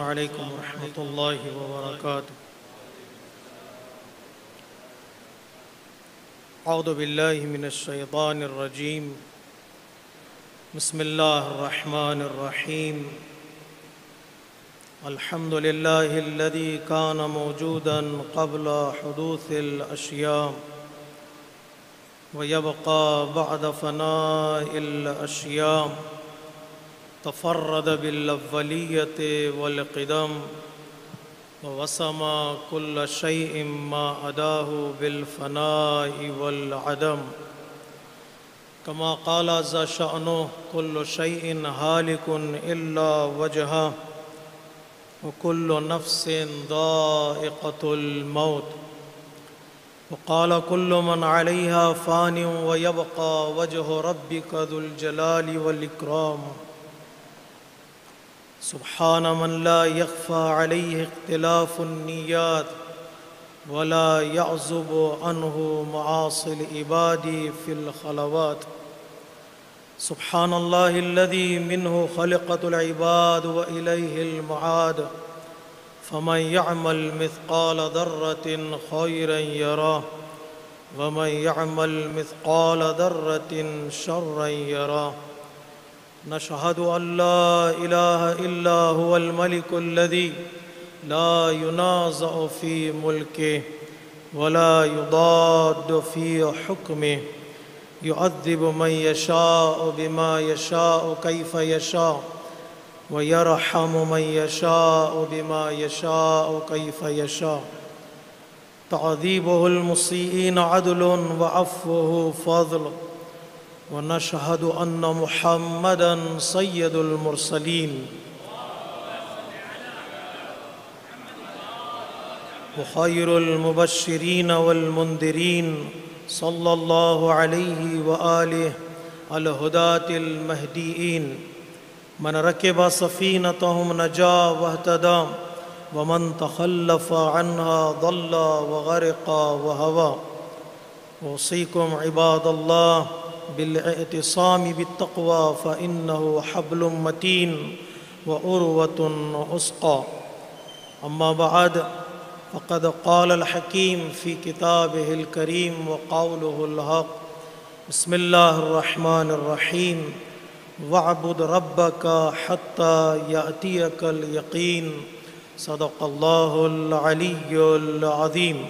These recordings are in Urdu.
عليكم ورحمة الله وبركاته. أعوذ بالله من الشيطان الرجيم. بسم الله الرحمن الرحيم. الحمد لله الذي كان موجودا قبل حدوث الأشياء ويبقى بعد فناء الأشياء. تفرد بالأولية والقدم ووسم كل شيء ما أداه بالفناء والعدم. كما قال ذا شأنه كل شيء هالك إلا وجهه وكل نفس ذائقة الموت. وقال كل من عليها فان ويبقى وجه ربك ذو الجلال والإكرام. سبحان من لا يخفى عليه اختلاف النيات ولا يعزب عنه معاصي العباد في الخلوات. سبحان الله الذي منه خلقت العباد وإليه المعاد. فمن يعمل مثقال ذرة خيرا يراه ومن يعمل مثقال ذرة شرا يراه. نشهد أن لا إله إلا هو الملك الذي لا ينازع في ملكه ولا يضاد في حكمه. يعذب من يشاء بما يشاء كيف يشاء ويرحم من يشاء بما يشاء كيف يشاء. تعذيبه المسيئين عدل وعفوه فضل. ونشهد أن محمدًا سيد المرسلين وخير المبشرين والمنذرين صلى الله عليه وآله الهداة المهديين. من ركب سفينتهم نجا واهتدى ومن تخلف عنها ضل وغرق وهوى. أوصيكم عباد الله بالاعتصام بالتقوى فإنه حبل متين وعروة وثقى. أما بعد فقد قال الحكيم في كتابه الكريم وقوله الحق. بسم الله الرحمن الرحيم. واعبد ربك حتى يأتيك اليقين. صدق الله العلي العظيم.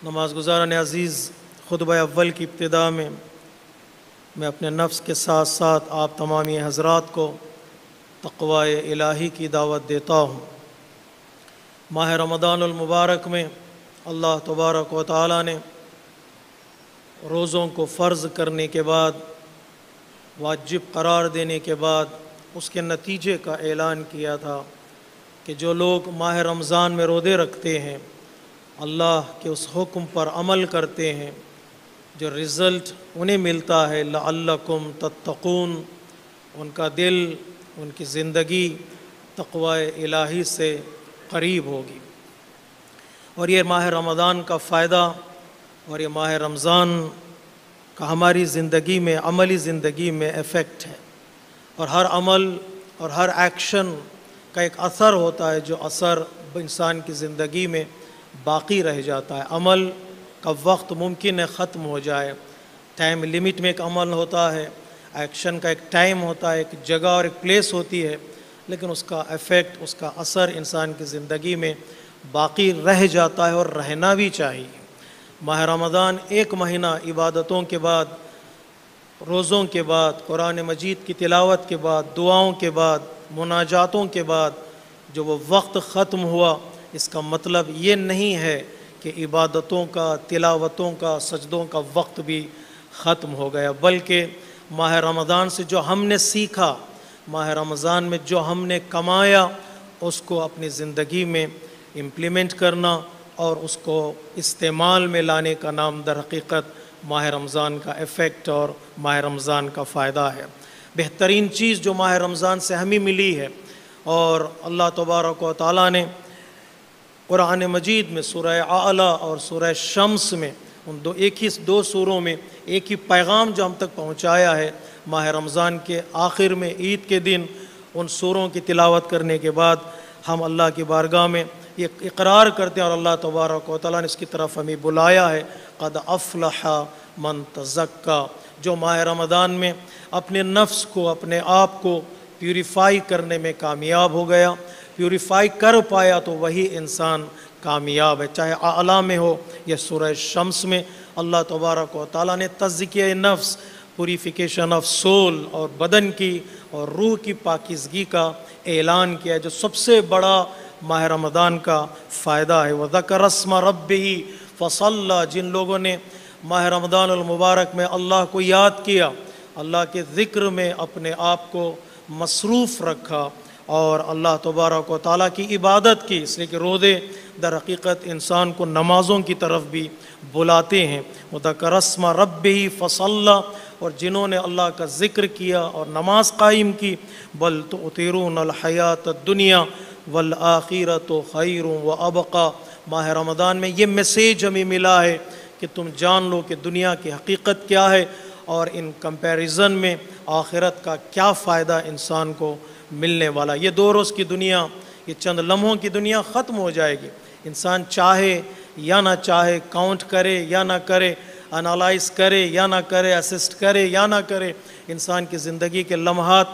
نماز گزاران عزیز، خطبہ اول کی ابتدا میں اپنے نفس کے ساتھ ساتھ آپ تمامی حضرات کو تقوی الہی کی دعوت دیتا ہوں۔ ماہ رمضان المبارک میں اللہ تبارک و تعالی نے روزوں کو فرض کرنے کے بعد، واجب قرار دینے کے بعد اس کے نتیجے کا اعلان کیا تھا کہ جو لوگ ماہ رمضان میں روزے رکھتے ہیں، اللہ کے اس حکم پر عمل کرتے ہیں، جو رزلٹ انہیں ملتا ہے لعلکم تتقون، ان کا دل، ان کی زندگی تقوی الہی سے قریب ہوگی۔ اور یہ ماہ رمضان کا فائدہ اور یہ ماہ رمضان کا ہماری زندگی میں، عملی زندگی میں ایفیکٹ ہے، اور ہر عمل اور ہر ایکشن کا ایک اثر ہوتا ہے، جو اثر انسان کی زندگی میں باقی رہ جاتا ہے۔ عمل کا وقت ممکن ہے ختم ہو جائے، ٹائم لیمٹ میں ایک عمل ہوتا ہے، ایکشن کا ایک ٹائم ہوتا ہے، ایک جگہ اور ایک پلیس ہوتی ہے، لیکن اس کا ایفیکٹ، اس کا اثر انسان کی زندگی میں باقی رہ جاتا ہے اور رہنا بھی چاہیے۔ ماہ رمضان ایک مہینہ عبادتوں کے بعد، روزوں کے بعد، قرآن مجید کی تلاوت کے بعد، دعاؤں کے بعد، مناجاتوں کے بعد جو وہ وقت ختم ہوا، اس کا مطلب یہ نہیں ہے کہ عبادتوں کا، تلاوتوں کا، سجدوں کا وقت بھی ختم ہو گیا، بلکہ ماہ رمضان سے جو ہم نے سیکھا، ماہ رمضان میں جو ہم نے کمایا، اس کو اپنی زندگی میں امپلیمنٹ کرنا اور اس کو استعمال میں لانے کا نام در حقیقت ماہ رمضان کا ایفیکٹ اور ماہ رمضان کا فائدہ ہے۔ بہترین چیز جو ماہ رمضان سے ہمیں ملی ہے، اور اللہ تبارک و تعالیٰ نے قرآن مجید میں سورہ اعلیٰ اور سورہ شمس میں ان ایک ہی دو سوروں میں ایک ہی پیغام جو ہم تک پہنچایا ہے، ماہ رمضان کے آخر میں عید کے دن ان سوروں کی تلاوت کرنے کے بعد ہم اللہ کی بارگاہ میں یہ اقرار کرتے ہیں اور اللہ تبارک و تعالیٰ نے اس کی طرف ہمیں بلایا ہے، قد افلح من تزکا، جو ماہ رمضان میں اپنے نفس کو، اپنے آپ کو پیوریفائی کرنے میں کامیاب ہو گیا، پیوریفائی کر پایا، تو وہی انسان کامیاب ہے، چاہے اعلیٰ میں ہو یا سورہ شمس میں۔ اللہ تبارک و تعالیٰ نے تزکیہ نفس، پیوریفیکیشن آف سول اور بدن کی اور روح کی پاکیزگی کا اعلان کیا، جو سب سے بڑا ماہ رمضان کا فائدہ ہے۔ وَذَكَرَ اسْمَ رَبِّهِ فَصَلَّى، جن لوگوں نے ماہ رمضان المبارک میں اللہ کو یاد کیا، اللہ کے ذکر میں اپنے آپ کو مصروف رکھا اور اللہ تبارک و تعالیٰ کی عبادت کی، اس لیے کہ روزے در حقیقت انسان کو نمازوں کی طرف بھی بلاتے ہیں۔ وَذَكَرَ اسْمَ رَبِّهِ فَصَلَّى، اور جنہوں نے اللہ کا ذکر کیا اور نماز قائم کی، بل تؤثرون الحیات الدنیا والآخرۃ خیر وابقیٰ، ماہ رمضان میں یہ میسیج ہمیں ملا ہے کہ تم جان لو کہ دنیا کی حقیقت کیا ہے اور ان کمپیریزن میں آخرت کا کیا فائدہ انسان کو ملنے والا۔ یہ 2 روز کی دنیا، یہ چند لمحوں کی دنیا ختم ہو جائے گی، انسان چاہے یا نہ چاہے، کاؤنٹ کرے یا نہ کرے، انالائز کرے یا نہ کرے، اسسٹ کرے یا نہ کرے، انسان کی زندگی کے لمحات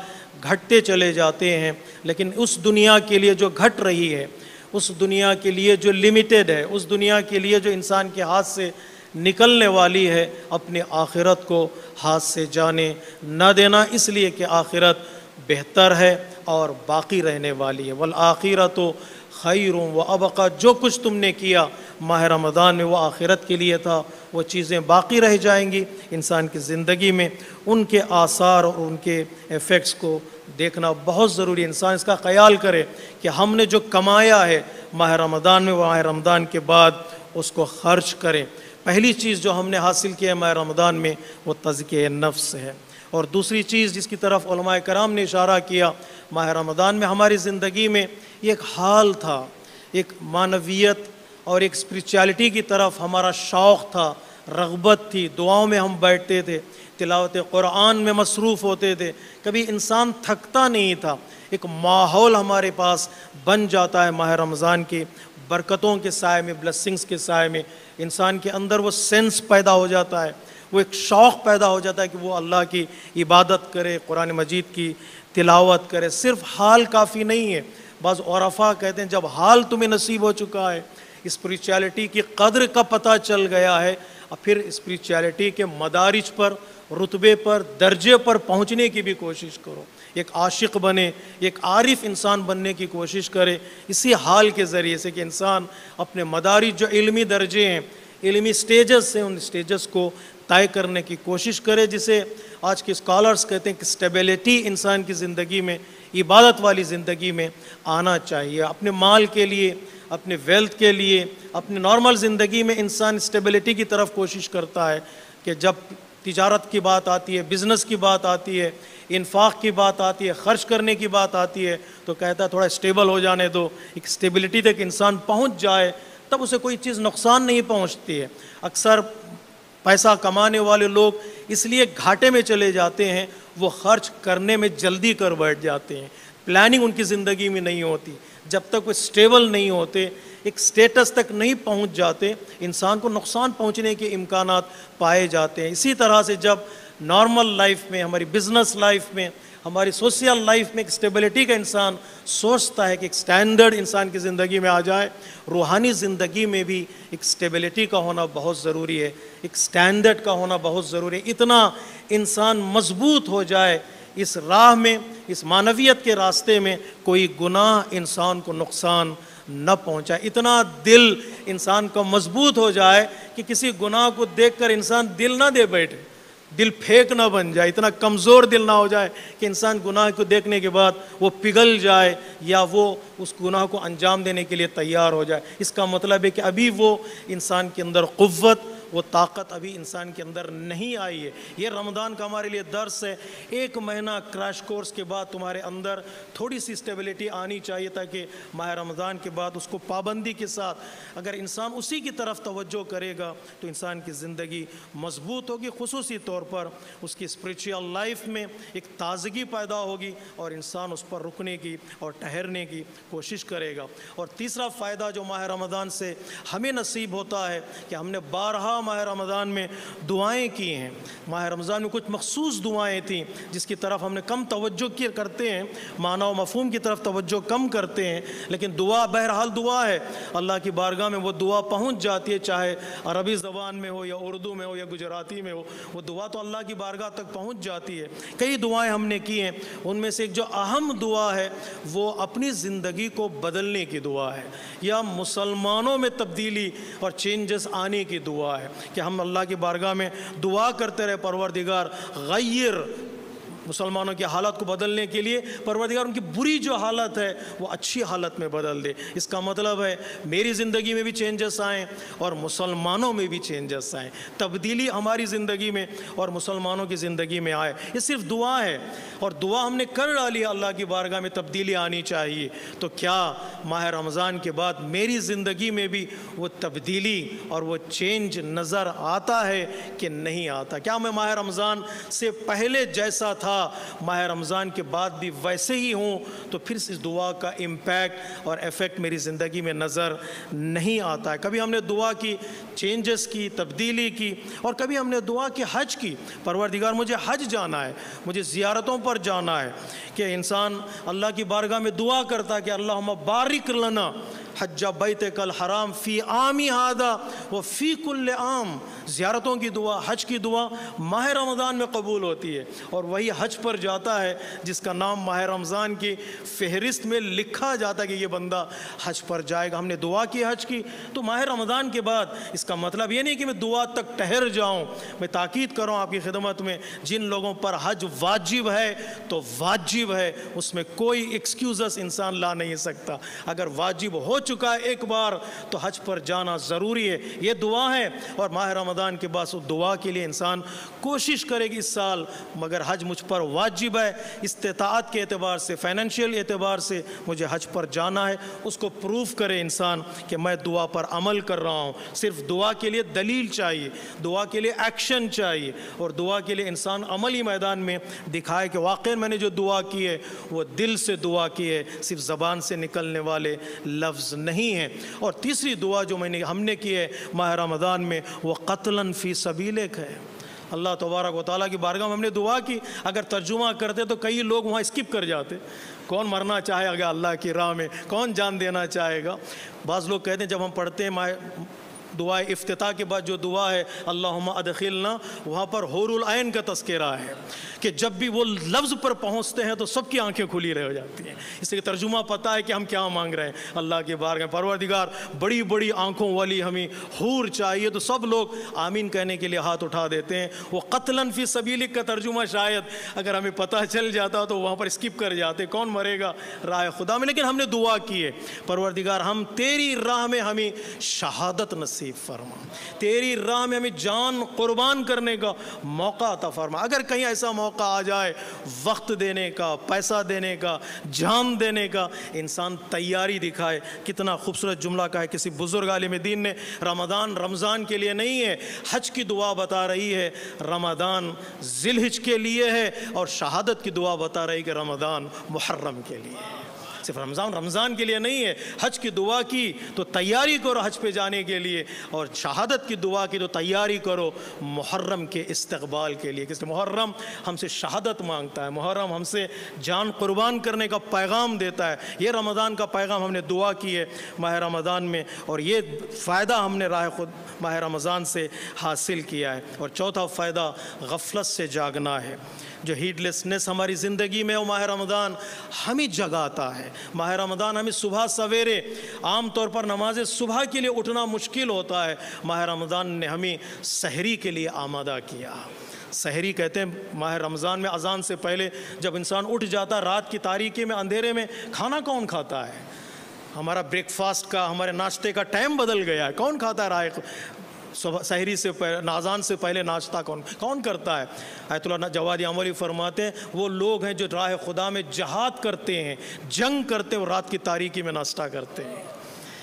گھٹتے چلے جاتے ہیں، لیکن اس دنیا کے لیے جو گھٹ رہی ہے، اس دنیا کے لیے جو لیمیٹڈ ہے، اس دنیا کے لیے جو انسان کے ہاتھ سے نکلنے والی ہے، اپنے آخرت کو ہاتھ سے جانے نہ دینا، اس لیے کہ آخرت بہتر ہے اور باقی رہنے والی ہے۔ والآخرۃ خیر وابقیٰ، جو کچھ تم نے کیا ماہ رمضان میں وہ آخرت کے لیے تھا، وہ چیزیں باقی رہ جائیں گی۔ انسان کی زندگی میں ان کے آثار اور ان کے ایفیکٹس کو دیکھنا بہت ضروری ہے۔ انسان اس کا خیال کرے کہ ہم نے جو کمایا ہے ماہ رمضان میں، وہ ماہ رمضان کے بعد اس کو خرچ کریں۔ پہلی چیز جو ہم نے حاصل کی ہے ماہ رمضان میں، وہ تزکیہ نفس ہے، اور دوسری چیز جس کی طرف علماء کرام نے اشارہ کیا، ماہ رمضان میں ہماری زندگی میں یہ ایک حال تھا، ایک معنویت اور ایک اسپریچولیٹی کی طرف ہمارا شوق تھا، رغبت تھی، دعاؤں میں ہم بیٹھتے تھے، تلاوت قرآن میں مصروف ہوتے تھے، کبھی انسان تھکتا نہیں تھا، ایک ماحول ہمارے پاس بن جاتا ہے ماہ رمضان کی برکتوں کے سائے میں، بلیسنگز کے سائے میں، انسان کے اندر وہ سینس پیدا ہو جاتا ہے، وہ ایک شوق پیدا ہو جاتا ہے کہ وہ اللہ کی عبادت کرے، قرآن مجید کی تلاوت کرے۔ صرف حال کافی نہیں ہے، بعض عرفاء کہتے ہیں جب حال تمہیں نصیب ہو چکا ہے، اسپریچولیٹی کی قدر کا پتہ چل گیا ہے، اور پھر اسپریچولیٹی کے مدارج پر، رتبے پر، درجے پر پہنچنے کی بھی کوشش کرو، ایک عاشق بنے، ایک عارف انسان بننے کی کوشش کرے، اسی حال کے ذریعے سے کہ انسان اپنے مدارج جو علمی درجے ہیں، علمی سٹیجز ہیں، ان سٹیجز کو طے کرنے کی کوشش کرے، جسے آج کے اسکالرز کہتے ہیں کہ سٹیبلٹی انسان کی زندگی میں، عبادت والی زندگی میں آنا چاہیے۔ اپنے مال کے لیے، اپنے ویلتھ کے لیے، اپنے نارمل زندگی میں انسان اسٹیبلٹی کی طرف کوشش کرتا ہے کہ جب تجارت کی بات آتی ہے، بزنس کی بات آتی ہے، انفاق کی بات آتی ہے، خرچ کرنے کی بات آتی ہے، تو کہتا ہے تھوڑا اسٹیبل ہو جانے دو، ایک اسٹیبلٹی تک انسان پہنچ جائے، تب اسے کوئی چیز نقصان نہیں پہنچتی ہے۔ اکثر پیسہ کمانے والے لوگ اس لیے گھاٹے میں چلے جاتے ہیں، وہ خرچ کرنے میں جلدی کر بیٹھ جاتے ہیں، پلاننگ ان کی زندگی میں نہیں ہوتی، جب تک وہ اسٹیبل نہیں ہوتے، ایک سٹیٹس تک نہیں پہنچ جاتے، انسان کو نقصان پہنچنے کے امکانات پائے جاتے ہیں۔ اسی طرح سے جب نارمل لائف میں، ہماری بزنس لائف میں، ہماری سوشل لائف میں ایک اسٹیبلٹی کا انسان سوچتا ہے کہ ایک سٹینڈرڈ انسان کی زندگی میں آ جائے، روحانی زندگی میں بھی ایک اسٹیبلٹی کا ہونا بہت ضروری ہے، ایک سٹینڈرڈ کا ہونا بہت ضروری ہے۔ اتنا انسان مضبوط ہو جائے اس راہ میں، اس معنویت کے راستے میں، کوئی گناہ انسان کو نقصان نہ پہنچائے، اتنا دل انسان کا مضبوط ہو جائے کہ کسی گناہ کو دیکھ کر انسان دل نہ دے بیٹھے، دل پھینک نہ بن جائے، اتنا کمزور دل نہ ہو جائے کہ انسان گناہ کو دیکھنے کے بعد وہ پگھل جائے یا وہ اس گناہ کو انجام دینے کے لیے تیار ہو جائے۔ اس کا مطلب ہے کہ ابھی وہ انسان کے اندر قوت، وہ طاقت ابھی انسان کے اندر نہیں آئی ہے۔ یہ رمضان کا ہمارے لیے درس ہے۔ 1 مہینہ کریش کورس کے بعد تمہارے اندر تھوڑی سی اسٹیبلٹی آنی چاہیے، تاکہ ماہ رمضان کے بعد اس کو پابندی کے ساتھ اگر انسان اسی کی طرف توجہ کرے گا تو انسان کی زندگی مضبوط ہوگی، خصوصی طور پر اس کی اسپریچول لائف میں ایک تازگی پیدا ہوگی اور انسان اس پر رکنے کی اور ٹھہرنے کی کوشش کرے گا۔ اور تیسرا فائدہ جو ماہ رمضان سے ہمیں نصیب ہوتا ہے کہ ہم نے بارہا ماہ رمضان میں دعائیں کی ہیں۔ ماہ رمضان میں کچھ مخصوص دعائیں تھیں جس کی طرف ہم نے کم توجہ کرتے ہیں، معنی و مفہوم کی طرف توجہ کم کرتے ہیں، لیکن دعا بہرحال دعا ہے، اللہ کی بارگاہ میں وہ دعا پہنچ جاتی ہے، چاہے عربی زبان میں ہو یا اردو میں ہو یا گجراتی میں ہو، وہ دعا تو اللہ کی بارگاہ تک پہنچ جاتی ہے۔ کئی دعائیں ہم نے کی ہیں، ان میں سے ایک جو اہم دعا ہے وہ اپنی زندگی کو بدلنے کی دعا ہے، یا مسلمانوں میں تبدیلی اور چینجز آنے کی دعا ہے، کہ ہم اللہ کی بارگاہ میں دعا کرتے رہے، پروردگار غیر مسلمانوں کی حالت کو بدلنے کے لیے پروردگار ان کی بری جو حالت ہے وہ اچھی حالت میں بدل دے۔ اس کا مطلب ہے میری زندگی میں بھی چینجز آئیں اور مسلمانوں میں بھی چینجز آئیں، تبدیلی ہماری زندگی میں اور مسلمانوں کی زندگی میں آئے۔ یہ صرف دعا ہے، اور دعا ہم نے کر ڈالی، اللہ کی بارگاہ میں تبدیلی آنی چاہیے۔ تو کیا ماہ رمضان کے بعد میری زندگی میں بھی وہ تبدیلی اور وہ چینج نظر آتا ہے کہ نہیں آتا؟ کیا میں ماہ رمضان سے پہلے جیسا تھا ماہ رمضان کے بعد بھی ویسے ہی ہوں؟ تو پھر اس دعا کا امپیکٹ اور ایفیکٹ میری زندگی میں نظر نہیں آتا ہے۔ کبھی ہم نے دعا کی، چینجز کی، تبدیلی کی، اور کبھی ہم نے دعا کی حج کی، پروردگار مجھے حج جانا ہے، مجھے زیارتوں پر جانا ہے، کہ انسان اللہ کی بارگاہ میں دعا کرتا ہے کہ اللہم بارک لنا حج بیتک الحرام فی عامی ھذا وفی کل عام۔ زیارتوں کی دعا، حج کی دعا ماہ رمضان میں قبول ہوتی ہے، اور وہی حج پر جاتا ہے جس کا نام ماہ رمضان کی فہرست میں لکھا جاتا ہے کہ یہ بندہ حج پر جائے گا۔ ہم نے دعا کی، حج کی، تو ماہ رمضان کے بعد اس کا مطلب یہ نہیں کہ میں دعا تک ٹھہر جاؤں۔ میں تاکید کروں آپ کی خدمت میں، جن لوگوں پر حج واجب ہے تو واجب ہے، اس میں کوئی ایکسکیوزز انسان لا نہیں سکتا۔ اگر واجب ہو چکا ہے ایک بار تو حج پر جانا ضروری ہے، یہ دعا ہے۔ اور ماہ رمضان کے بعد اس دعا کے لیے انسان کوشش کرے گی اس سال مگر حج مجھ پر واجب ہے، استطاعت کے اعتبار سے، فائنینشیل اعتبار سے مجھے حج پر جانا ہے، اس کو پروف کرے انسان کہ میں دعا پر عمل کر رہا ہوں۔ صرف دعا کے لیے دلیل چاہیے، دعا کے لیے ایکشن چاہیے، اور دعا کے لیے انسان عملی میدان میں دکھائے کہ واقعی میں نے جو دعا کی ہے وہ دل سے دعا کی ہے، صرف زبان سے نکلنے والے لفظ نہیں ہیں۔ اور تیسری دعا جو ہم نے کی ہے ماہ رمضان میں، وہ قتلاً فی سبیلک ہے۔ اللہ تبارک و تعالیٰ کی بارگاہ میں ہم نے دعا کی، اگر ترجمہ کرتے تو کئی لوگ وہاں اسکپ کر جاتے۔ کون مرنا چاہے گا اللہ کی راہ میں؟ کون جان دینا چاہے گا؟ بعض لوگ کہتے ہیں جب ہم پڑھتے ہیں دعائے افتتاح کے بعد جو دعا ہے اللہم ادخلنا، وہاں پر حور العین کا تذکرہ ہے، کہ جب بھی وہ لفظ پر پہنچتے ہیں تو سب کی آنکھیں کھلی رہ جاتی ہیں۔ اس لیے ترجمہ پتہ ہے کہ ہم کیا مانگ رہے ہیں اللہ کے بارگاہ میں۔ پروردگار بڑی بڑی آنکھوں والی ہمیں حور چاہیے، تو سب لوگ آمین کہنے کے لیے ہاتھ اٹھا دیتے ہیں۔ وہ قتلاً فی سبیلک کا ترجمہ شاید اگر ہمیں پتہ چل جاتا تو وہاں پر اسکپ کر جاتے، کون مرے گا راہ خدا میں۔ لیکن ہم نے دعا کی ہے، پروردگار ہم تیری راہ میں ہمیں شہادت نصیب فرما، تیری راہ میں ہمیں جان قربان کرنے کا موقع عطا فرما۔ اگر کہیں ایسا موقع آ جائے وقت دینے کا، پیسہ دینے کا، جان دینے کا، انسان تیاری دکھائے۔ کتنا خوبصورت جملہ کہا ہے کسی بزرگ عالم دین نے، رمضان کے لیے نہیں ہے، حج کی دعا بتا رہی ہے رمضان ذی الحج کے لیے ہے، اور شہادت کی دعا بتا رہی کہ رمضان محرم کے لیے ہے۔ صرف رمضان کے لیے نہیں ہے، حج کی دعا کی تو تیاری کرو حج پہ جانے کے لیے، اور شہادت کی دعا کی تو تیاری کرو محرم کے استقبال کے لیے۔ کہ محرم ہم سے شہادت مانگتا ہے، محرم ہم سے جان قربان کرنے کا پیغام دیتا ہے۔ یہ رمضان کا پیغام ہم نے دعا کی ہے ماہ رمضان میں، اور یہ فائدہ ہم نے راہ خود ماہ رمضان سے حاصل کیا ہے۔ اور چوتھا فائدہ غفلت سے جاگنا ہے۔ جو ہیڈ لیسنس ہماری زندگی میں وہ ماہ رمضان ہمیں جگاتا ہے۔ ماہ رمضان ہمیں صبح سویرے، عام طور پر نماز صبح کے لیے اٹھنا مشکل ہوتا ہے، ماہ رمضان نے ہمیں سحری کے لیے آمادہ کیا۔ سحری کہتے ہیں ماہ رمضان میں اذان سے پہلے جب انسان اٹھ جاتا، رات کی تاریکی میں، اندھیرے میں، کھانا کون کھاتا ہے؟ ہمارا بریک فاسٹ کا، ہمارے ناشتے کا ٹائم بدل گیا ہے، کون کھاتا ہے صبح سحری سے اذان سے پہلے ناشتہ کون کرتا ہے؟ آیت اللہ جواد عمری فرماتے ہیں وہ لوگ ہیں جو راہ خدا میں جہاد کرتے ہیں، جنگ کرتے ہیں اور رات کی تاریکی میں ناشتہ کرتے ہیں۔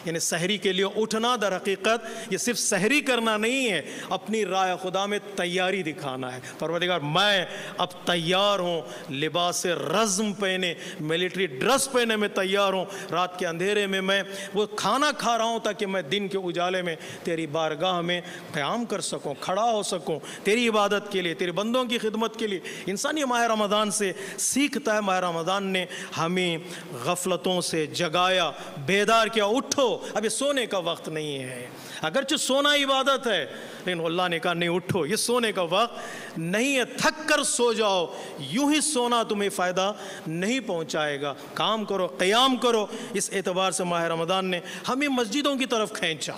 یعنی سحری کے لیے اٹھنا در حقیقت یہ صرف سحری کرنا نہیں ہے، اپنی راہ خدا میں تیاری دکھانا ہے۔ پروردگار میں اب تیار ہوں، لباس رزم پہنے، ملٹری ڈریس پہنے میں تیار ہوں، رات کے اندھیرے میں میں وہ کھانا کھا رہا ہوں تاکہ میں دن کے اجالے میں تیری بارگاہ میں قیام کر سکوں، کھڑا ہو سکوں تیری عبادت کے لیے، تیرے بندوں کی خدمت کے لیے۔ انسان یہ ماہ رمضان سے سیکھتا ہے۔ ماہ رمضان نے ہمیں غفلتوں سے جگایا، بیدار کیا، اٹھو، اب یہ سونے کا وقت نہیں ہے۔ اگرچہ سونا عبادت ہے لیکن اللہ نے کہا نہیں، اٹھو، یہ سونے کا وقت نہیں ہے، تھک کر سو جاؤ، یوں ہی سونا تمہیں فائدہ نہیں پہنچائے گا، کام کرو، قیام کرو۔ اس اعتبار سے ماہ رمضان نے ہمیں مسجدوں کی طرف کھینچا،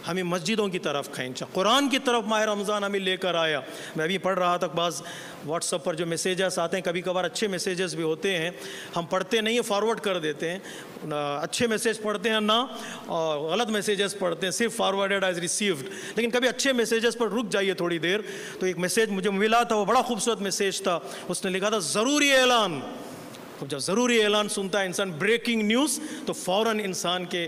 ہمیں مسجدوں کی طرف کھینچا، قرآن کی طرف ماہ رمضان ہمیں لے کر آیا۔ میں ابھی پڑھ رہا تھا، بعض واٹس ایپ پر جو میسیجز آتے ہیں، کبھی کبھار اچھے میسیجز بھی ہوتے ہیں، ہم پڑھتے نہیں ہیں، فارورڈ کر دیتے ہیں، اچھے میسیج پڑھتے ہیں نہ، اور غلط میسیجز پڑھتے ہیں، صرف فارورڈیڈ ایز ریسیوڈ۔ لیکن کبھی اچھے میسیجز پر رک جائیے تھوڑی دیر۔ تو ایک میسیج مجھے ملا تھا، وہ بڑا خوبصورت میسیج تھا، اس نے لکھا تھا ضروری اعلان۔ جب ضروری اعلان سنتا ہے انسان، بریکنگ نیوز، تو فوراً انسان کے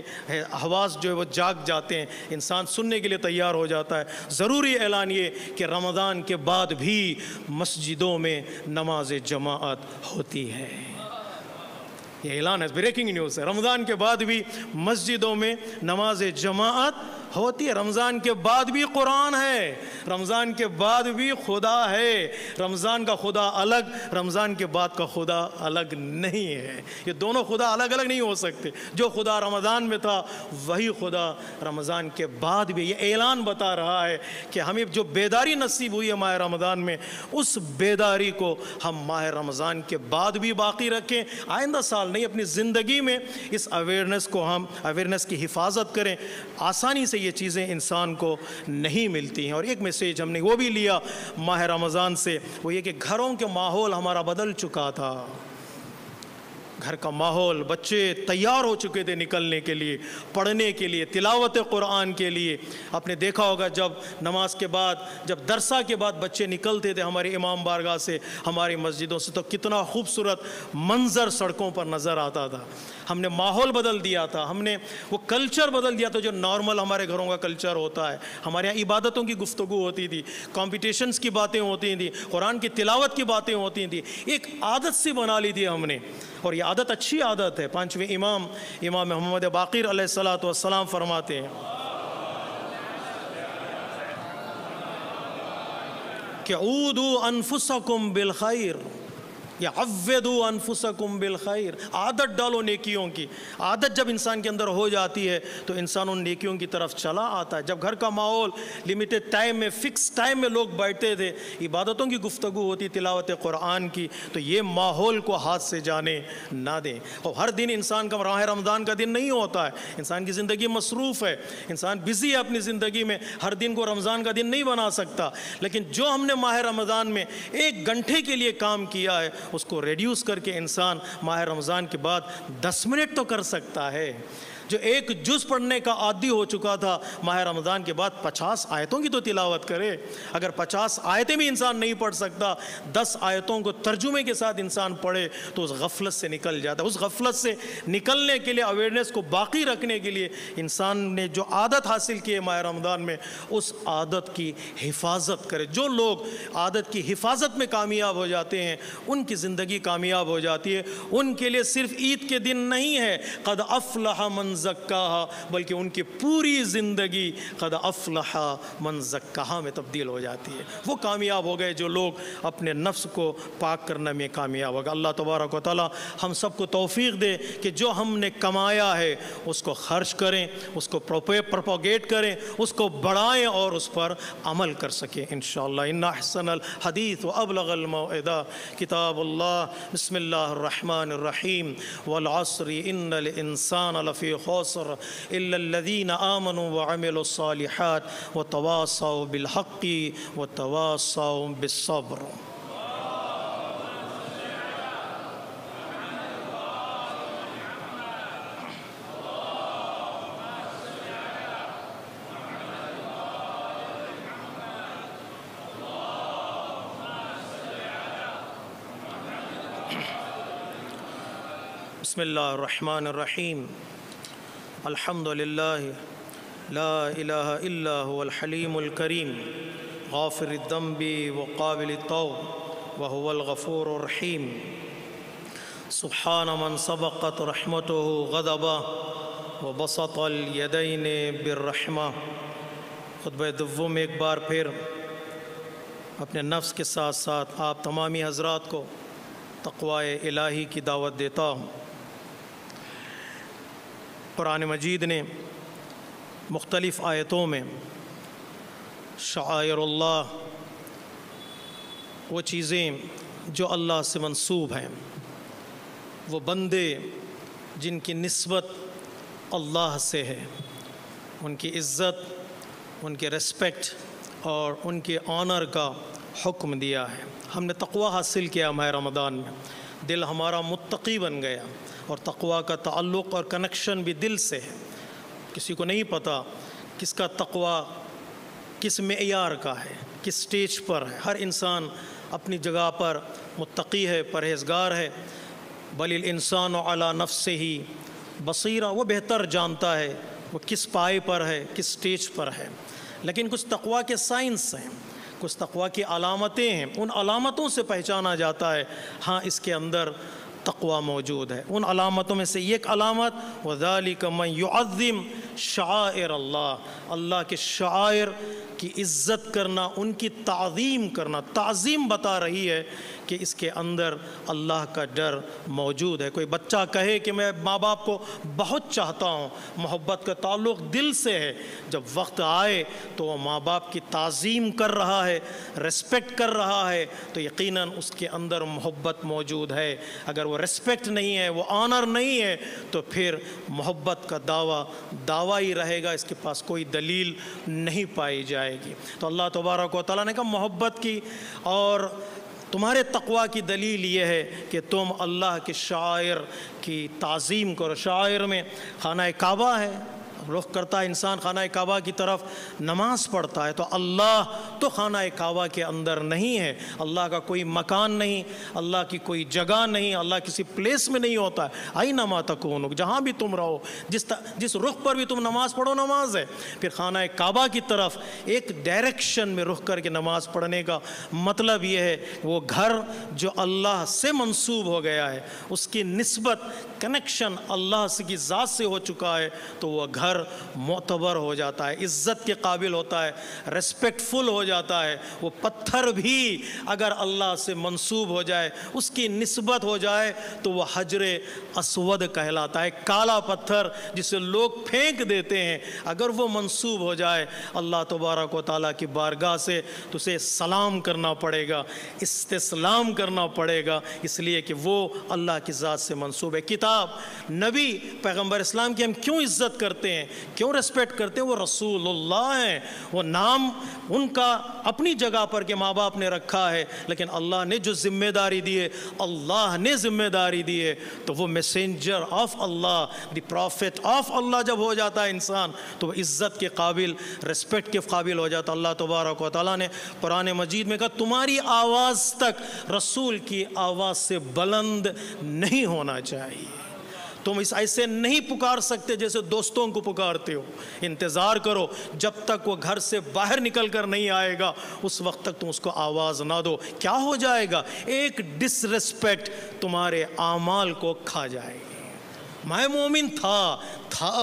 حواس جو ہے وہ جاگ جاتے ہیں، انسان سننے کے لیے تیار ہو جاتا ہے۔ ضروری اعلان یہ کہ رمضان کے بعد بھی مسجدوں میں نماز جماعت ہوتی ہے۔ یہ اعلان ہے، بریکنگ نیوز ہے، رمضان کے بعد بھی مسجدوں میں نماز جماعت ہوتی ہے۔ رمضان کے بعد بھی قرآن ہے، رمضان کے بعد بھی خدا ہے۔ رمضان کا خدا الگ، رمضان کے بعد کا خدا الگ نہیں ہے۔ یہ دونوں خدا الگ الگ نہیں ہو سکتے۔ جو خدا رمضان میں تھا وہی خدا رمضان کے بعد بھی۔ یہ اعلان بتا رہا ہے کہ ہمیں جو بیداری نصیب ہوئی ہے ماہ رمضان میں، اس بیداری کو ہم ماہ رمضان کے بعد بھی باقی رکھیں۔ آئندہ سال نہیں، اپنی زندگی میں اس اویئرنیس کو ہم اویئرنیس کی حفاظت کریں۔ آسانی سے یہ چیزیں انسان کو نہیں ملتی ہیں۔ اور ایک میسیج ہم نے وہ بھی لیا ماہ رمضان سے، وہ یہ کہ گھروں کے ماحول ہمارا بدل چکا تھا۔ گھر کا ماحول، بچے تیار ہو چکے تھے نکلنے کے لیے، پڑھنے کے لیے، تلاوت قرآن کے لیے۔ آپ نے دیکھا ہوگا جب نماز کے بعد، جب درسہ کے بعد بچے نکلتے تھے ہمارے امام بارگاہ سے، ہماری مسجدوں سے، تو کتنا خوبصورت منظر سڑکوں پر نظر آتا تھا۔ ہم نے ماحول بدل دیا تھا، ہم نے وہ کلچر بدل دیا تھا جو نارمل ہمارے گھروں کا کلچر ہوتا ہے۔ ہمارے یہاں عبادتوں کی گفتگو ہوتی تھی، کمپٹیشنز کی باتیں ہوتی تھیں، قرآن کی تلاوت کی باتیں ہوتی تھیں۔ ایک عادت سی بنا لی تھی ہم نے، اور یہ عادت اچھی عادت ہے۔ پانچویں امام محمد باقر علیہ الصلوۃ والسلام فرماتے ہیں کہ عودوا انفسکم بالخیر، یا عودوا انفسکم بالخیر، عادت ڈالو نیکیوں کی۔ عادت جب انسان کے اندر ہو جاتی ہے تو انسان ان نیکیوں کی طرف چلا آتا ہے۔ جب گھر کا ماحول لمیٹڈ ٹائم میں، فکس ٹائم میں لوگ بیٹھتے تھے، عبادتوں کی گفتگو ہوتی، تلاوت قرآن کی، تو یہ ماحول کو ہاتھ سے جانے نہ دیں۔ اور ہر دن انسان کا ماہ رمضان کا دن نہیں ہوتا ہے، انسان کی زندگی مصروف ہے، انسان بزی ہے اپنی زندگی میں، ہر دن کو رمضان کا دن نہیں بنا سکتا۔ لیکن جو ہم نے ماہ رمضان میں 1 گھنٹے کے لیے کام کیا ہے، اس کو ریڈیوس کر کے انسان ماہ رمضان کے بعد 10 منٹ تو کر سکتا ہے۔ جو 1 جز پڑھنے کا عادی ہو چکا تھا، ماہ رمضان کے بعد 50 آیتوں کی تو تلاوت کرے۔ اگر 50 آیتیں بھی انسان نہیں پڑھ سکتا، 10 آیتوں کو ترجمے کے ساتھ انسان پڑھے تو اس غفلت سے نکل جاتا ہے۔ اس غفلت سے نکلنے کے لیے، اویئرنیس کو باقی رکھنے کے لیے، انسان نے جو عادت حاصل کی ہے ماہ رمضان میں، اس عادت کی حفاظت کرے۔ جو لوگ عادت کی حفاظت میں کامیاب ہو جاتے ہیں، ان کی زندگی کامیاب ہو جاتی ہے۔ ان کے لیے صرف عید کے دن نہیں ہے قد افلح من زکاہا، بلکہ ان کی پوری زندگی قد افلح من زکاہا میں تبدیل ہو جاتی ہے۔ وہ کامیاب ہو گئے جو لوگ اپنے نفس کو پاک کرنے میں کامیاب ہو گئے۔ اللہ تبارک و تعالی ہم سب کو توفیق دے کہ جو ہم نے کمایا ہے اس کو خرچ کریں، اس کو پروپیگیٹ کریں، اس کو بڑھائیں اور اس پر عمل کر سکیں انشاءاللہ۔ ان احسن الحدیث وابلغ الموعظہ کتاب اللہ۔ بسم اللہ الرحمن الرحیم۔ والعصر ان الانسان لفی خسر الا الذین آمنوا وعملوا الصالحات وتواصوا بالحق وتواصوا بالصبر۔ بسم اللہ الرحمن الرحیم الحمد للہ لا الہ الا هو الحلیم الکریم غافر الذنب وقابل التوب وهو الغفور الرحیم سبحان من سبقت رحمته غضبا وبسط الیدین بالرحمہ۔ خطبہ دوم میں ایک بار پھر اپنے نفس کے ساتھ ساتھ آپ تمامی حضرات کو تقوی الہی کی دعوت دیتا ہوں۔ قرآن مجید نے مختلف آیتوں میں شعائر اللہ، وہ چیزیں جو اللہ سے منسوب ہیں، وہ بندے جن کی نسبت اللہ سے ہے، ان کی عزت، ان کے ریسپیکٹ اور ان کے آنر کا حکم دیا ہے۔ ہم نے تقوی حاصل کیا ماہ رمضان میں، دل ہمارا متقی بن گیا، اور تقوی کا تعلق اور کنیکشن بھی دل سے ہے۔ کسی کو نہیں پتہ کس کا تقوی کس معیار کا ہے، کس سٹیج پر ہے۔ ہر انسان اپنی جگہ پر متقی ہے، پرہیزگار ہے۔ بل الانسان علی نفسہ بصیرہ، وہ بہتر جانتا ہے وہ کس پائے پر ہے، کس سٹیج پر ہے۔ لیکن کچھ تقوی کے سائنس ہیں، کچھ تقوی کی علامتیں ہیں، ان علامتوں سے پہچانا جاتا ہے ہاں اس کے اندر تقوی موجود ہے۔ ان علامتوں میں سے ایک علامت وَذَلِكَ مَنْ يُعَظِّمْ شَعَائِرَ اللَّهِ، اللہ کے شعائر کی عزت کرنا، ان کی تعظیم کرنا۔ تعظیم بتا رہی ہے کہ اس کے اندر اللہ کا ڈر موجود ہے۔ کوئی بچہ کہے کہ میں ماں باپ کو بہت چاہتا ہوں، محبت کا تعلق دل سے ہے، جب وقت آئے تو وہ ماں باپ کی تعظیم کر رہا ہے، ریسپیکٹ کر رہا ہے، تو یقیناً اس کے اندر محبت موجود ہے۔ اگر وہ ریسپیکٹ نہیں ہے، وہ آنر نہیں ہے، تو پھر محبت کا دعویٰ ہی رہے گا، اس کے پاس کوئی دلیل نہیں پائی جائے گی۔ تو اللہ تبارک و تعالیٰ نے کہا محبت کی اور تمہارے تقوی کی دلیل یہ ہے کہ تم اللہ کے شعائر کی تعظیم کرو۔ شعائر میں خانہ کعبہ ہے، رخ کرتا ہے انسان خانہ کعبہ کی طرف، نماز پڑھتا ہے، تو اللہ تو خانہ کعبہ کے اندر نہیں ہے۔ اللہ کا کوئی مکان نہیں، اللہ کی کوئی جگہ نہیں، اللہ کسی پلیس میں نہیں ہوتا ہے۔ اینما تکونوا، جہاں بھی تم رہو، جس رخ پر بھی تم نماز پڑھو، نماز ہے۔ پھر خانہ کعبہ کی طرف ایک ڈائریکشن میں رخ کر کے نماز پڑھنے کا مطلب یہ ہے وہ گھر جو اللہ سے منسوب ہو گیا ہے، اس کی نسبت کنیکشن اللہ کی ذات سے ہو چکا ہے، تو وہ گھر معتبر ہو جاتا ہے، عزت کے قابل ہوتا ہے، ریسپیکٹ فل ہو جاتا ہے۔ وہ پتھر بھی اگر اللہ سے منسوب ہو جائے، اس کی نسبت ہو جائے، تو وہ حجر اسود کہلاتا ہے۔ کالا پتھر جسے لوگ پھینک دیتے ہیں، اگر وہ منسوب ہو جائے اللہ تبارک و تعالیٰ کی بارگاہ سے، تو اسے سلام کرنا پڑے گا، استسلام کرنا پڑے گا، اس لیے کہ وہ اللہ کی ذات سے منسوب ہے۔ کتاب، نبی، پیغمبر اسلام کی ہم کیوں عزت کرتے ہیں، کیوں ریسپیکٹ کرتے ہیں؟ وہ رسول اللہ ہیں، وہ نام ان کا اپنی جگہ پر کہ ماں باپ نے رکھا ہے، لیکن اللہ نے جو ذمہ داری دی ہے، اللہ نے ذمہ داری دی ہے، تو وہ messenger of Allah, the prophet of Allah جب ہو جاتا ہے انسان، تو وہ عزت کے قابل، ریسپیکٹ کے قابل ہو جاتا۔ اللہ تبارک و تعالیٰ نے قرآن مجید میں کہا تمہاری آواز تک رسول کی آواز سے بلند نہیں ہونا چاہیے، تم اس ایسے نہیں پکار سکتے جیسے دوستوں کو پکارتے ہو۔ انتظار کرو جب تک وہ گھر سے باہر نکل کر نہیں آئے گا، اس وقت تک تم اس کو آواز نہ دو۔ کیا ہو جائے گا؟ ایک ڈس ریسپیکٹ تمہارے اعمال کو کھا جائے گی۔ میں مومن تھا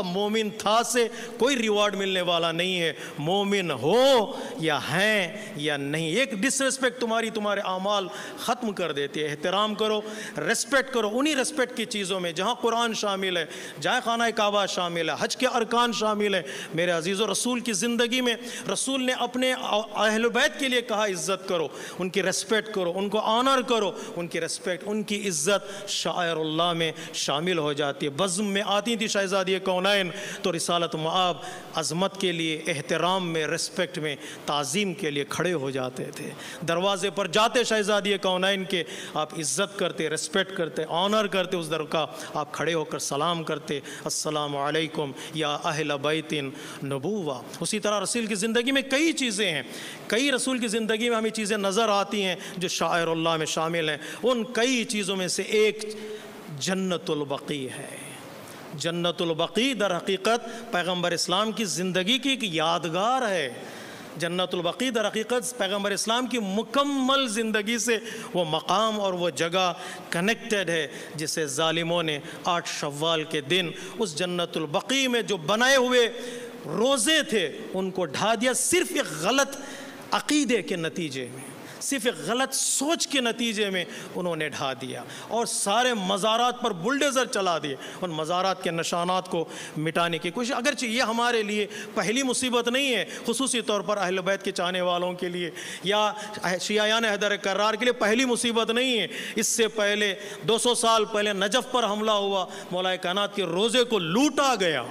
مومن تھا سے کوئی ریوارڈ ملنے والا نہیں ہے، مومن ہو یا ہیں یا نہیں، ایک ڈس ریسپیکٹ تمہارے اعمال ختم کر دیتی ہے۔ احترام کرو، ریسپیکٹ کرو، انہی ریسپیکٹ کی چیزوں میں جہاں قرآن شامل ہے، جہاں خانہ کعبہ شامل ہے، حج کے ارکان شامل ہیں۔ میرے عزیزو، رسول کی زندگی میں رسول نے اپنے اہل بیت کے لیے کہا عزت کرو، ان کی ریسپیکٹ کرو، ان کو آنر کرو، ان کی ریسپیکٹ، ان کی عزت شاعر اللہ میں شامل ہو جاتی ہے۔ بزم میں آتی تھی شہزادی کونین تو رسالت مآب عظمت کے لیے، احترام میں، ریسپیکٹ میں، تعظیم کے لیے کھڑے ہو جاتے تھے۔ دروازے پر جاتے شہزادی کونین کے آپ عزت کرتے، ریسپیکٹ کرتے، آنر کرتے، اس در کا آپ کھڑے ہو کر سلام کرتے، السلام علیکم یا اہل بیت نبوہ۔ اسی طرح رسول کی زندگی میں کئی چیزیں ہیں، کئی رسول کی زندگی میں ہمیں چیزیں نظر آتی ہیں جو شاعر اللہ میں شامل ہیں۔ ان کئی چیزوں میں سے ایک جنت البقیع ہے۔ جنت البقیع در حقیقت پیغمبر اسلام کی زندگی کی ایک یادگار ہے۔ جنت البقیع در حقیقت پیغمبر اسلام کی مکمل زندگی سے وہ مقام اور وہ جگہ کنیکٹڈ ہے جسے ظالموں نے 8 شوال کے دن اس جنت البقیع میں جو بنائے ہوئے روزے تھے ان کو ڈھا دیا، صرف ایک غلط عقیدے کے نتیجے میں، صرف ایک غلط سوچ کے نتیجے میں انہوں نے ڈھا دیا، اور سارے مزارات پر بلڈیزر چلا دیے، ان مزارات کے نشانات کو مٹانے کی کوشش۔ اگرچہ یہ ہمارے لیے پہلی مصیبت نہیں ہے، خصوصی طور پر اہل بیت کے چاہنے والوں کے لیے یا شیعیان حیدر کرار کے لیے پہلی مصیبت نہیں ہے۔ اس سے پہلے 200 سال پہلے نجف پر حملہ ہوا، مولا کائنات کے روزے کو لوٹا گیا۔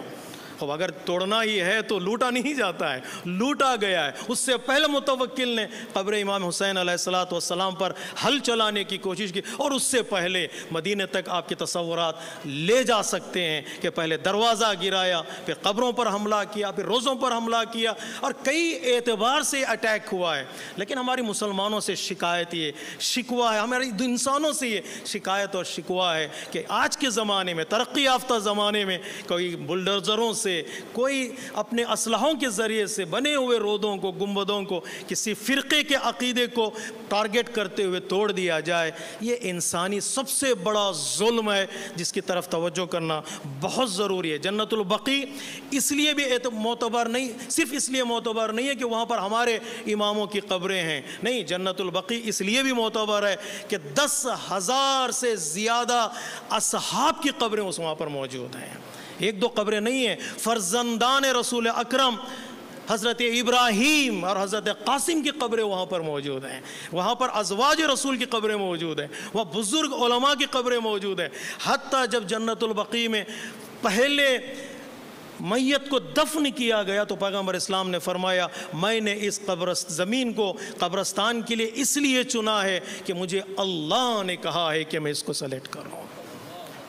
اب اگر توڑنا ہی ہے تو لوٹا نہیں جاتا ہے، لوٹا گیا ہے۔ اس سے پہلے متوکل نے قبر امام حسین علیہ السلام پر حل چلانے کی کوشش کی، اور اس سے پہلے مدینے تک آپ کے تصورات لے جا سکتے ہیں کہ پہلے دروازہ گرایا، پھر قبروں پر حملہ کیا، پھر روزوں پر حملہ کیا، اور کئی اعتبار سے اٹیک ہوا ہے۔ لیکن ہماری مسلمانوں سے شکایت یہ شکوہ ہے، ہمارے انسانوں سے یہ شکایت اور شکوہ ہے کہ آج کے زمانے میں، ترقی یافتہ زمانے میں، کوئی بلڈوزروں سے، کوئی اپنے اسلحوں کے ذریعے سے بنے ہوئے رودوں کو، گنبدوں کو کسی فرقے کے عقیدے کو ٹارگٹ کرتے ہوئے توڑ دیا جائے، یہ انسانی سب سے بڑا ظلم ہے جس کی طرف توجہ کرنا بہت ضروری ہے۔ جنت البقیع اس لیے بھی معتبر نہیں، صرف اس لیے معتبر نہیں ہے کہ وہاں پر ہمارے اماموں کی قبریں ہیں، نہیں، جنت البقیع اس لیے بھی معتبر ہے کہ 10,000 سے زیادہ اصحاب کی قبریں اس وہاں پر موجود ہیں۔ ایک دو قبریں نہیں ہیں، فرزندان رسول اکرم حضرت ابراہیم اور حضرت قاسم کی قبریں وہاں پر موجود ہیں، وہاں پر ازواج رسول کی قبریں موجود ہیں، وہاں بزرگ علماء کی قبریں موجود ہیں۔ حتیٰ جب جنت البقیع میں پہلے میت کو دفن کیا گیا تو پیغمبر اسلام نے فرمایا، میں نے اس زمین کو قبرستان کے لیے اس لیے چنا ہے کہ مجھے اللہ نے کہا ہے کہ میں اس کو سلیکٹ کروں،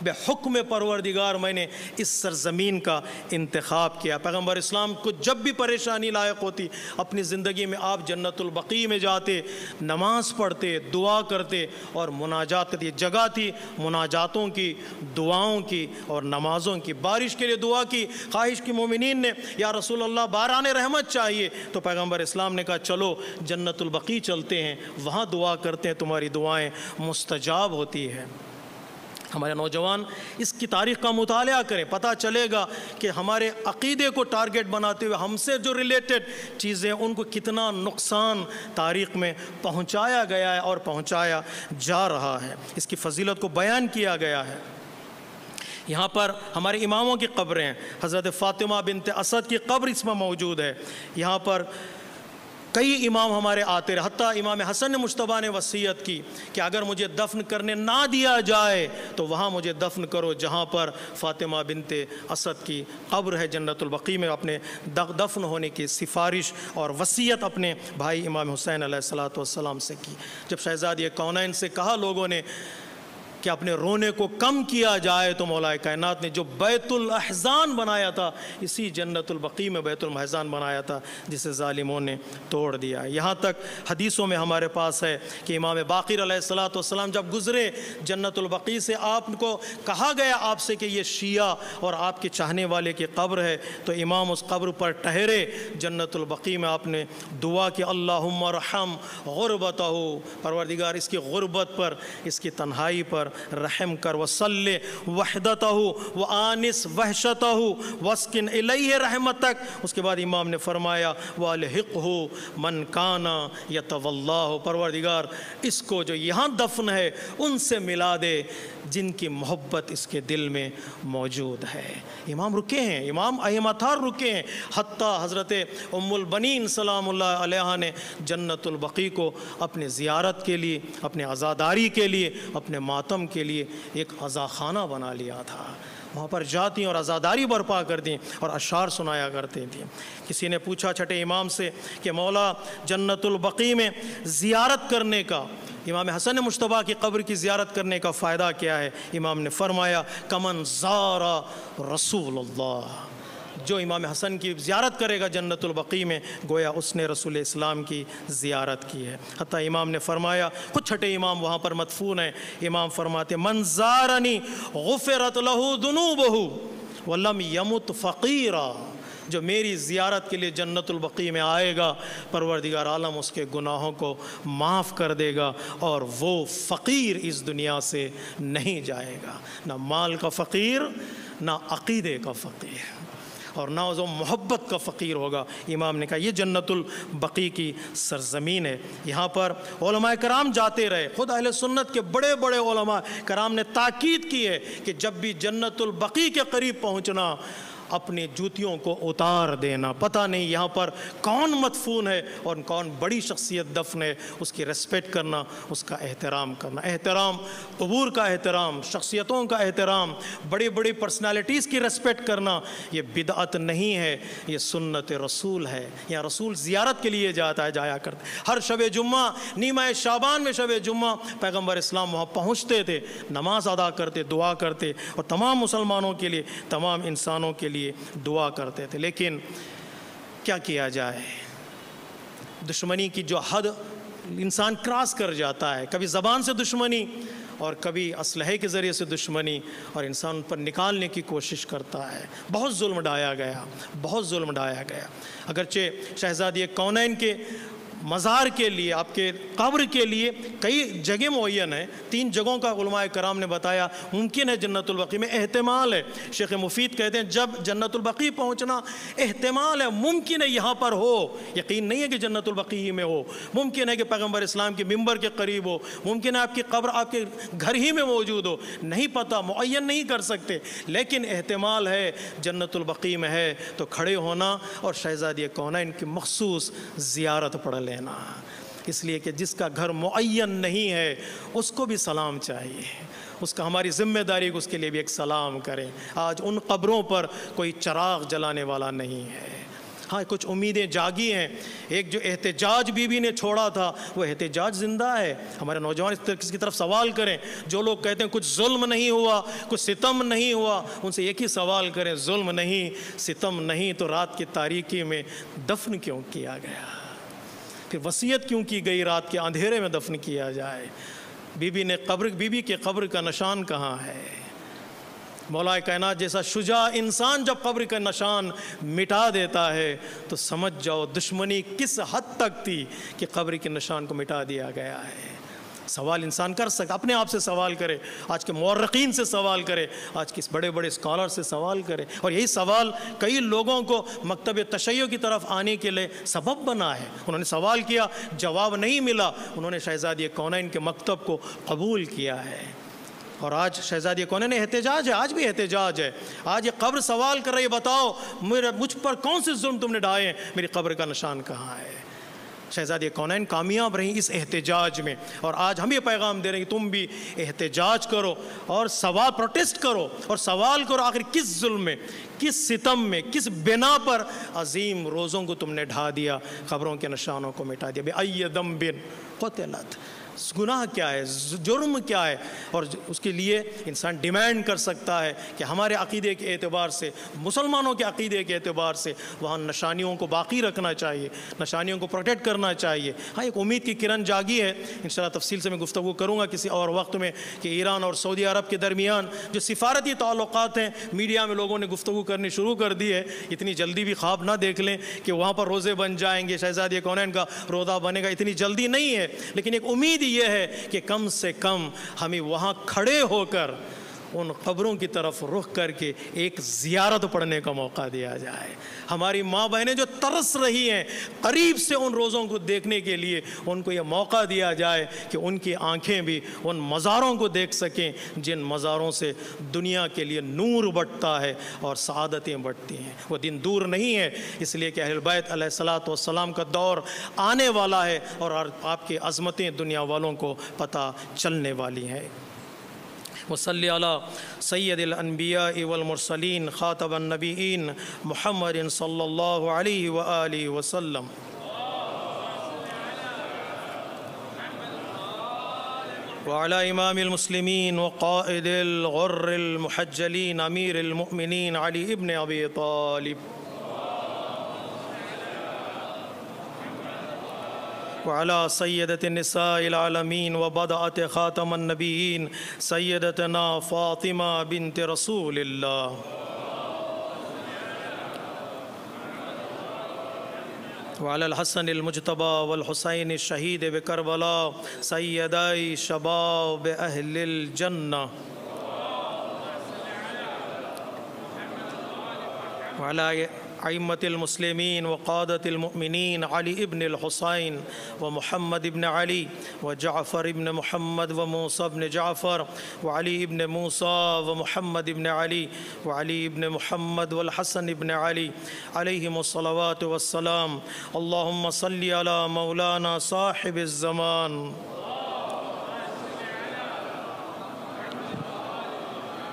بے حکم پروردگار میں نے اس سرزمین کا انتخاب کیا۔ پیغمبر اسلام کو جب بھی پریشانی لاحق ہوتی اپنی زندگی میں آپ جنت البقیع میں جاتے، نماز پڑھتے، دعا کرتے اور مناجات کرتے۔ جگہ تھی مناجاتوں کی، دعاؤں کی اور نمازوں کی۔ بارش کے لیے دعا کی، خواہش کی مومنین نے، یا رسول اللہ باران رحمت چاہیے، تو پیغمبر اسلام نے کہا چلو جنت البقیع چلتے ہیں، وہاں دعا کرتے ہیں، تمہاری دعائیں مستجاب ہوتی ہیں۔ ہمارے نوجوان اس کی تاریخ کا مطالعہ کریں، پتہ چلے گا کہ ہمارے عقیدے کو ٹارگٹ بناتے ہوئے ہم سے جو ریلیٹڈ چیزیں ان کو کتنا نقصان تاریخ میں پہنچایا گیا ہے اور پہنچایا جا رہا ہے، اس کی فضیلت کو بیان کیا گیا ہے۔ یہاں پر ہمارے اماموں کی قبریں ہیں، حضرت فاطمہ بنت اسد کی قبر اس میں موجود ہے۔ یہاں پر کئی امام ہمارے آتے رہے، حتیٰ امام حسن مجتبیٰ نے وصیت کی کہ اگر مجھے دفن کرنے نہ دیا جائے تو وہاں مجھے دفن کرو جہاں پر فاطمہ بنت اسد کی قبر ہے جنت البقیع میں۔ اپنے دفن ہونے کی سفارش اور وصیت اپنے بھائی امام حسین علیہ السلام سے کی۔ جب شہزادی کونین سے کہا لوگوں نے کہ اپنے رونے کو کم کیا جائے تو مولا کائنات نے جو بیت الاحزان بنایا تھا، اسی جنت البقیع میں بیت الاحزان بنایا تھا جسے ظالموں نے توڑ دیا۔ یہاں تک حدیثوں میں ہمارے پاس ہے کہ امام باقر علیہ السلام جب گزرے جنت البقیع سے، آپ کو کہا گیا آپ سے کہ یہ شیعہ اور آپ کے چاہنے والے کی قبر ہے، تو امام اس قبر پر ٹھہرے جنت البقیع میں۔ آپ نے دعا کہ اللہم ارحم غربتہ، پروردگار اس کی غربت پر، اس کی تنہائی پر رحم کر، وصلی وحدتہ وآنس وحشتہ واسکن الیہ رحمتک۔ اس کے بعد امام نے فرمایا والحقہ من کان یتولاہ، پروردگار اس کو جو یہاں دفن ہے ان سے ملا دے جن کی محبت اس کے دل میں موجود ہے۔ امام رکے ہیں، امام ائمۃ رکے ہیں، حتیٰ حضرت ام البنین سلام اللہ علیہ نے جنت البقیع کو اپنے زیارت کے لیے، اپنے عزاداری کے لیے، اپنے ماتم کے لیے ایک عزاخانہ بنا لیا تھا۔ وہاں پر جاتی اور عزاداری برپا کرتی اور اشعار سنایا کرتی تھیں۔ کسی نے پوچھا چھٹے امام سے کہ مولا جنت البقیع میں زیارت کرنے کا، امام حسن مجتبیٰ کی قبر کی زیارت کرنے کا فائدہ کیا ہے؟ امام نے فرمایا کمن زارا رسول اللہ، جو امام حسن کی زیارت کرے گا جنت البقیع میں گویا اس نے رسول اسلام کی زیارت کی ہے۔ حتیٰ امام نے فرمایا، خود چھٹے امام وہاں پر مدفون ہیں، امام فرماتے من زارنی غفرت لہ ذنوبہ ولم یمت فقیرا، جو میری زیارت کے لیے جنت البقیع میں آئے گا پروردگار عالم اس کے گناہوں کو معاف کر دے گا اور وہ فقیر اس دنیا سے نہیں جائے گا، نہ مال کا فقیر، نہ عقیدے کا فقیر، اور نہ وہ محبت کا فقیر ہوگا۔ امام نے کہا یہ جنت البقیع کی سرزمین ہے، یہاں پر علماء کرام جاتے رہے۔ خود اہل سنت کے بڑے بڑے علماء کرام نے تاکید کی ہے کہ جب بھی جنت البقیع کے قریب پہنچنا اپنی جوتیوں کو اتار دینا، پتہ نہیں یہاں پر کون مدفون ہے اور کون بڑی شخصیت دفن ہے، اس کی ریسپیکٹ کرنا، اس کا احترام کرنا، احترام قبور کا احترام، شخصیتوں کا احترام، بڑی بڑی پرسنالٹیز کی ریسپیکٹ کرنا، یہ بدعت نہیں ہے، یہ سنت رسول ہے۔ یا رسول زیارت کے لیے جایا کرتے، ہر شب جمعہ، نیمہ شعبان میں شب جمعہ پیغمبر اسلام وہاں پہنچتے تھے، نماز ادا کرتے، دعا کرتے اور تمام مسلمانوں کے لیے، تمام انسانوں کے لیے دعا کرتے تھے۔ لیکن کیا کیا جائے، دشمنی کی جو حد انسان کراس کر جاتا ہے، کبھی زبان سے دشمنی اور کبھی اسلحے کے ذریعے سے دشمنی، اور انسان پر نکالنے کی کوشش کرتا ہے۔ بہت ظلم ڈھایا گیا، بہت ظلم ڈھایا گیا۔ اگرچہ شہزادی کونین کے مزار کے لیے، آپ کے قبر کے لیے کئی جگہ معین ہیں، 3 جگہوں کا علماء کرام نے بتایا ممکن ہے جنت البقیع میں، احتمال ہے۔ شیخ مفید کہتے ہیں جب جنت البقیع پہنچنا احتمال ہے، ممکن ہے یہاں پر ہو، یقین نہیں ہے کہ جنت البقیع میں ہو، ممکن ہے کہ پیغمبر اسلام کے ممبر کے قریب ہو، ممکن ہے آپ کی قبر آپ کے گھر ہی میں موجود ہو، نہیں پتہ، معین نہیں کر سکتے، لیکن احتمال ہے جنت البقیع میں ہے تو کھڑے ہونا اور شہزادی کونین کی مخصوص زیارت پڑھ لینا۔ اس لیے کہ جس کا گھر معین نہیں ہے اس کو بھی سلام چاہیے، اس کا ہماری ذمہ داری اس کے لیے بھی ایک سلام کریں۔ آج ان قبروں پر کوئی چراغ جلانے والا نہیں ہے۔ ہاں کچھ امیدیں جاگی ہیں، ایک جو احتجاج بی بی نے چھوڑا تھا وہ احتجاج زندہ ہے۔ ہمارے نوجوان اس کی طرف سوال کریں، جو لوگ کہتے ہیں کچھ ظلم نہیں ہوا، کچھ ستم نہیں ہوا، ان سے ایک ہی سوال کریں، ظلم نہیں، ستم نہیں تو رات کی تاریکی میں دفن کیوں کیا گیا؟ پھر وصیت کیوں کی گئی رات کے اندھیرے میں دفن کیا جائے؟ بی بی کے قبر کا نشان کہاں ہے؟ مولا کائنات جیسا شجاع انسان جب قبر کا نشان مٹا دیتا ہے تو سمجھ جاؤ دشمنی کس حد تک تھی کہ قبر کے نشان کو مٹا دیا گیا ہے۔ سوال انسان کر سکتا، اپنے آپ سے سوال کرے، آج کے مورخین سے سوال کرے، آج کے بڑے بڑے اسکالر سے سوال کرے، اور یہی سوال کئی لوگوں کو مکتب تشیع کی طرف آنے کے لیے سبب بنا ہے۔ انہوں نے سوال کیا، جواب نہیں ملا، انہوں نے شہزادی کونین کے مکتب کو قبول کیا ہے، اور آج شہزادی کونین احتجاج ہے، آج بھی احتجاج ہے۔ آج یہ قبر سوال کر رہی ہے، بتاؤ مجھ پر کون سے ظلم تم نے ڈھائے ہیں، میری قبر کا نشان کہاں ہے؟ شہزادی کونین کامیاب رہیں اس احتجاج میں، اور آج ہم یہ پیغام دے رہے ہیں کہ تم بھی احتجاج کرو اور سوال پروٹیسٹ کرو اور سوال کرو آخر کس ظلم میں، کس ستم میں، کس بنا پر عظیم روزوں کو تم نے ڈھا دیا، قبروں کے نشانوں کو مٹا دیا۔ بِأَيِّ ذَنبٍ قُتِلَتْ، گناہ کیا ہے، جرم کیا ہے، اور اس کے لیے انسان ڈیمانڈ کر سکتا ہے کہ ہمارے عقیدے کے اعتبار سے، مسلمانوں کے عقیدے کے اعتبار سے وہاں نشانیوں کو باقی رکھنا چاہیے، نشانیوں کو پروٹیکٹ کرنا چاہیے۔ ہاں ایک امید کی کرن جاگی ہے، انشاءاللہ تفصیل سے میں گفتگو کروں گا کسی اور وقت میں، کہ ایران اور سعودی عرب کے درمیان جو سفارتی تعلقات ہیں، میڈیا میں لوگوں نے گفتگو کرنی شروع کر دی ہے، اتنی جلدی بھی خواب نہ دیکھ لیں کہ وہاں پر روزے بن جائیں گے، شہزادی کونین کا روزہ بنے گا، اتنی جلدی نہیں ہے، لیکن ایک امید یہ ہے کہ کم سے کم ہمیں وہاں کھڑے ہو کر ان قبروں کی طرف رخ کر کے ایک زیارت پڑھنے کا موقع دیا جائے۔ ہماری ماں بہنیں جو ترس رہی ہیں قریب سے ان روزوں کو دیکھنے کے لیے، ان کو یہ موقع دیا جائے کہ ان کی آنکھیں بھی ان مزاروں کو دیکھ سکیں جن مزاروں سے دنیا کے لیے نور بٹتا ہے اور سعادتیں بٹتی ہیں۔ وہ دن دور نہیں ہے، اس لیے کہ اہل بیت علیہ الصلوۃ والسلام کا دور آنے والا ہے اور آپ کی عظمتیں دنیا والوں کو پتہ چلنے والی ہیں۔ وصلی علی سید الانبیاء والمرسلین خاتم النبیین محمد صلی اللہ علیہ وآلہ وسلم۔ وعلى إمام المسلمين وقائد الغر المحجلين أمير المؤمنين علي بن أبي طالب، وعلى سيدة النساء العالمين وبضعة خاتم النبيين سيدتنا فاطمة بنت رسول الله، وعلى الحسن المجتبى والحسين الشهيد بكربلاء سيدي شباب أهل الجنة، وعلى أئمة المسلمين وقادة المؤمنين علي بن الحسين ومحمد بن علي وجعفر بن محمد وموسى بن جعفر وعلي بن موسى ومحمد بن علي وعلي بن محمد والحسن بن علي عليهم الصلوات والسلام۔ اللهم صل على مولانا صاحب الزمان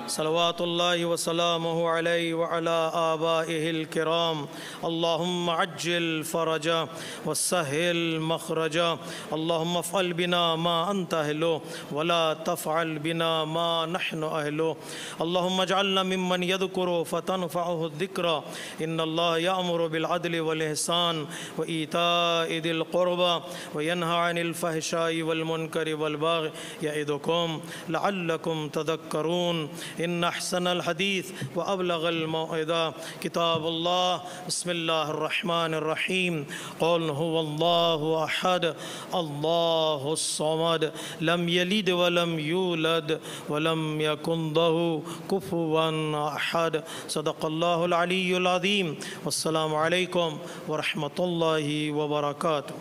صلوات الله وسلامه عليه وعلى آبائه الكرام، اللهم عجل فرجا وسهل مخرجا، اللهم افعل بنا ما أنت أهله ولا تفعل بنا ما نحن أهله، اللهم اجعلنا ممن يذكر فتنفعه الذكرى، إن الله يأمر بالعدل والإحسان وإيتاء ذي القربى وينهى عن الفحشاء والمنكر والبغي يعظكم لعلكم تذكرون، إن أحسن الحديث وأبلغ الموعظة كتاب الله، بسم الله الرحمن الرحيم، قل هو الله أحد الله الصمد لم يلد ولم يولد ولم يكن له كفوا أحد، صدق الله العلي العظيم، والسلام عليكم ورحمة الله وبركاته۔